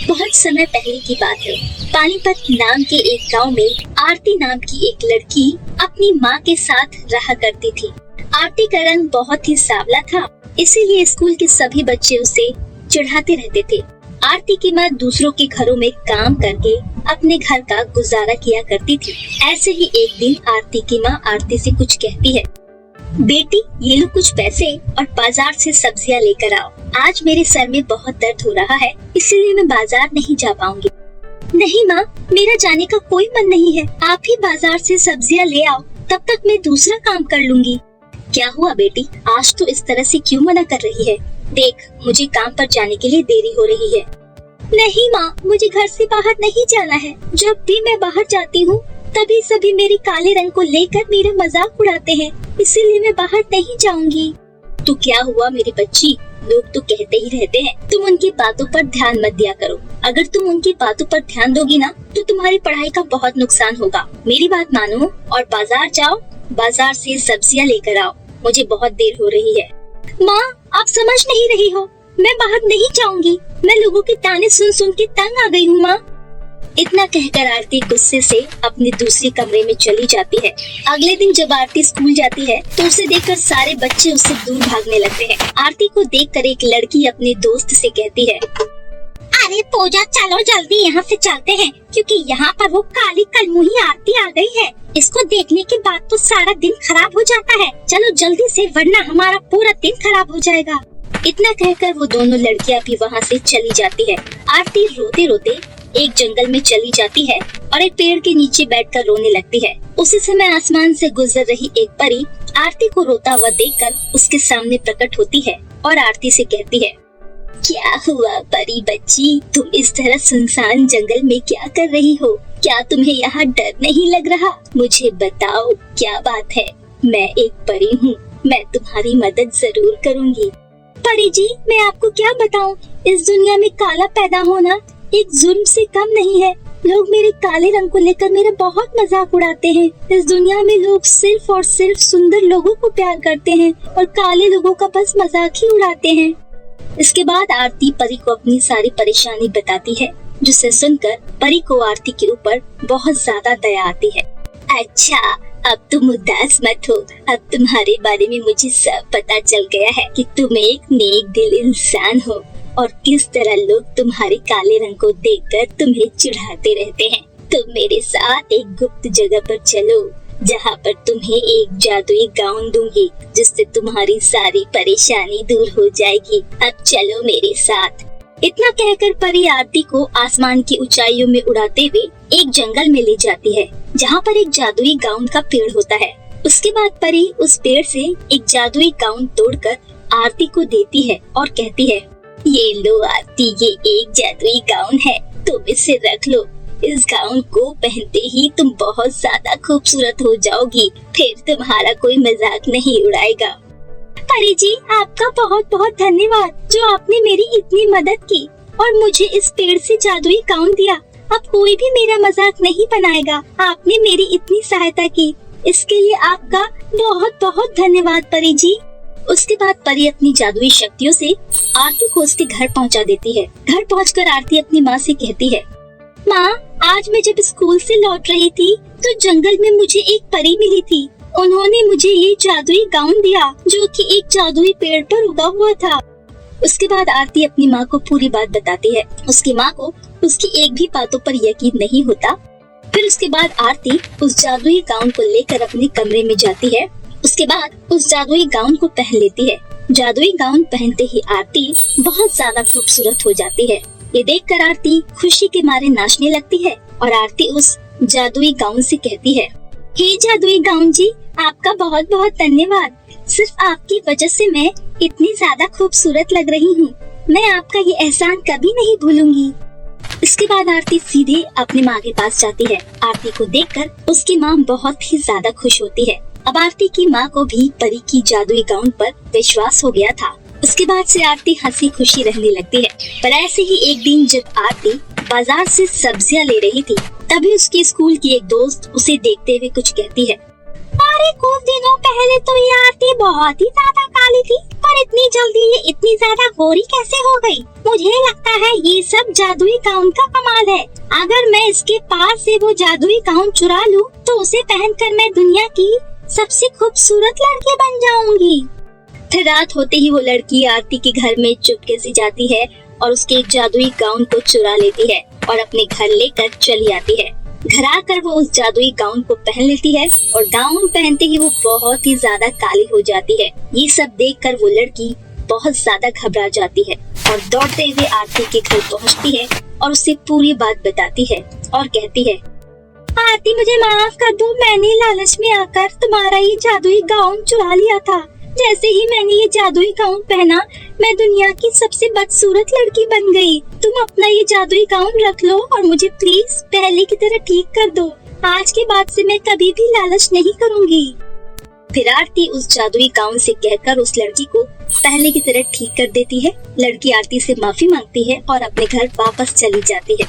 बहुत समय पहले की बात है। पानीपत नाम के एक गांव में आरती नाम की एक लड़की अपनी माँ के साथ रहा करती थी। आरती का रंग बहुत ही सांवला था, इसीलिए स्कूल के सभी बच्चे उसे चिढ़ाते रहते थे। आरती की माँ दूसरों के घरों में काम करके अपने घर का गुजारा किया करती थी। ऐसे ही एक दिन आरती की माँ आरती से कुछ कहती है, बेटी ये लो कुछ पैसे और बाजार से सब्जियां लेकर आओ। आज मेरे सर में बहुत दर्द हो रहा है, इसीलिए मैं बाजार नहीं जा पाऊंगी। नहीं माँ, मेरा जाने का कोई मन नहीं है, आप ही बाजार से सब्जियां ले आओ, तब तक मैं दूसरा काम कर लूंगी। क्या हुआ बेटी, आज तो इस तरह से क्यों मना कर रही है? देख, मुझे काम पर जाने के लिए देरी हो रही है। नहीं माँ, मुझे घर से बाहर नहीं जाना है। जब भी मैं बाहर जाती हूँ तभी सभी मेरे काले रंग को लेकर मेरा मजाक उड़ाते हैं, इसीलिए मैं बाहर नहीं जाऊंगी। तो क्या हुआ मेरी बच्ची, लोग तो कहते ही रहते हैं, तुम उनकी बातों पर ध्यान मत दिया करो। अगर तुम उनकी बातों पर ध्यान दोगी ना तो तुम्हारी पढ़ाई का बहुत नुकसान होगा। मेरी बात मानो और बाजार जाओ, बाजार से सब्जियां लेकर आओ, मुझे बहुत देर हो रही है। माँ, आप समझ नहीं रही हो, मैं बाहर नहीं जाऊंगी, मैं लोगों के ताने सुन सुन के तंग आ गई हूँ माँ। इतना कहकर आरती गुस्से से अपने दूसरे कमरे में चली जाती है। अगले दिन जब आरती स्कूल जाती है तो उसे देखकर सारे बच्चे उससे दूर भागने लगते हैं। आरती को देखकर एक लड़की अपने दोस्त से कहती है, अरे पूजा चलो जल्दी यहाँ से चलते हैं, क्योंकि यहाँ पर वो काली कलमुही आरती आ गई है। इसको देखने के बाद तो सारा दिन खराब हो जाता है। चलो जल्दी से, वरना हमारा पूरा दिन खराब हो जाएगा। इतना कहकर वो दोनों लड़कियाँ भी वहाँ से चली जाती है। आरती रोते रोते एक जंगल में चली जाती है और एक पेड़ के नीचे बैठकर रोने लगती है। उसी समय आसमान से गुजर रही एक परी आरती को रोता हुआ देखकर उसके सामने प्रकट होती है और आरती से कहती है, क्या हुआ परी बच्ची, तुम इस तरह सुनसान जंगल में क्या कर रही हो? क्या तुम्हें यहाँ डर नहीं लग रहा? मुझे बताओ क्या बात है। मैं एक परी हूँ, मैं तुम्हारी मदद जरूर करूँगी। परी जी, मैं आपको क्या बताऊँ, इस दुनिया में काला पैदा होना एक जुर्म से कम नहीं है। लोग मेरे काले रंग को लेकर मेरा बहुत मजाक उड़ाते हैं। इस दुनिया में लोग सिर्फ और सिर्फ सुंदर लोगों को प्यार करते हैं और काले लोगों का बस मजाक ही उड़ाते हैं। इसके बाद आरती परी को अपनी सारी परेशानी बताती है, जिसे सुनकर परी को आरती के ऊपर बहुत ज्यादा दया आती है। अच्छा, अब तुम उदास मत हो, अब तुम्हारे बारे में मुझे सब पता चल गया है कि तुम एक नेक दिल इंसान हो और किस तरह लोग तुम्हारे काले रंग को देखकर तुम्हें चिढ़ाते रहते हैं। तुम मेरे साथ एक गुप्त जगह पर चलो, जहाँ पर तुम्हें एक जादुई गाउन दूंगी, जिससे तुम्हारी सारी परेशानी दूर हो जाएगी। अब चलो मेरे साथ। इतना कहकर परी आरती को आसमान की ऊंचाइयों में उड़ाते हुए एक जंगल में ले जाती है, जहाँ पर एक जादुई गाउन का पेड़ होता है। उसके बाद परी उस पेड़ से एक जादुई गाउन तोड़कर आरती को देती है और कहती है, ये लो आरती, ये एक जादुई गाउन है, तुम इसे रख लो। इस गाउन को पहनते ही तुम बहुत ज्यादा खूबसूरत हो जाओगी, फिर तुम्हारा कोई मजाक नहीं उड़ाएगा। परी जी, आपका बहुत बहुत धन्यवाद, जो आपने मेरी इतनी मदद की और मुझे इस पेड़ से जादुई गाउन दिया। अब कोई भी मेरा मजाक नहीं बनाएगा। आपने मेरी इतनी सहायता की, इसके लिए आपका बहुत बहुत धन्यवाद परी जी। उसके बाद परी अपनी जादुई शक्तियों से आरती को उसके घर पहुंचा देती है। घर पहुंचकर आरती अपनी माँ से कहती है, माँ, आज मैं जब स्कूल से लौट रही थी तो जंगल में मुझे एक परी मिली थी। उन्होंने मुझे ये जादुई गाउन दिया, जो कि एक जादुई पेड़ पर उगा हुआ था। उसके बाद आरती अपनी माँ को पूरी बात बताती है। उसकी माँ को उसकी एक भी बातों पर यकीन नहीं होता। फिर उसके बाद आरती उस जादुई गाउन को लेकर अपने कमरे में जाती है। उसके बाद उस जादुई गाउन को पहन लेती है। जादुई गाउन पहनते ही आरती बहुत ज्यादा खूबसूरत हो जाती है। ये देखकर आरती खुशी के मारे नाचने लगती है और आरती उस जादुई गाउन से कहती है, हे जादुई गाउन जी, आपका बहुत बहुत धन्यवाद। सिर्फ आपकी वजह से मैं इतनी ज्यादा खूबसूरत लग रही हूँ। मैं आपका ये एहसान कभी नहीं भूलूंगी। इसके बाद आरती सीधे अपनी माँ के पास जाती है। आरती को देखकर उसकी माँ बहुत ही ज्यादा खुश होती है। अब आरती की माँ को भी परी की जादुई गाउन पर विश्वास हो गया था। उसके बाद से आरती हंसी खुशी रहने लगती है। पर ऐसे ही एक दिन जब आरती बाजार से सब्जियां ले रही थी, तभी उसके स्कूल की एक दोस्त उसे देखते हुए कुछ कहती है, अरे कुछ दिनों पहले तो ये आरती बहुत ही ज्यादा काली थी, पर इतनी जल्दी ये इतनी ज्यादा गोरी कैसे हो गई? मुझे लगता है ये सब जादुई गाउन का कमाल है। अगर मैं इसके पास से वो जादुई गाउन चुरा लूं, तो उसे पहनकर मैं दुनिया की सबसे खूबसूरत लड़की बन जाऊंगी। फिर रात होते ही वो लड़की आरती के घर में चुपके से जाती है और उसके जादुई गाउन को चुरा लेती है और अपने घर लेकर चली आती है। घर आकर वो उस जादुई गाउन को पहन लेती है और गाउन पहनते ही वो बहुत ही ज्यादा काली हो जाती है। ये सब देखकर वो लड़की बहुत ज्यादा घबरा जाती है और दौड़ते हुए आरती के घर पहुंचती है और उसे पूरी बात बताती है और कहती है, आरती मुझे माफ कर दो, मैंने लालच में आकर तुम्हारा ये जादुई गाउन चुरा लिया था। जैसे ही मैंने ये जादुई गाउन पहना, मैं दुनिया की सबसे बदसूरत लड़की बन गई। तुम अपना ये जादुई गाउन रख लो और मुझे प्लीज पहले की तरह ठीक कर दो। आज के बाद से मैं कभी भी लालच नहीं करूँगी। फिर आरती उस जादुई गाउन से कहकर उस लड़की को पहले की तरह ठीक कर देती है। लड़की आरती से माफी मांगती है और अपने घर वापस चली जाती है।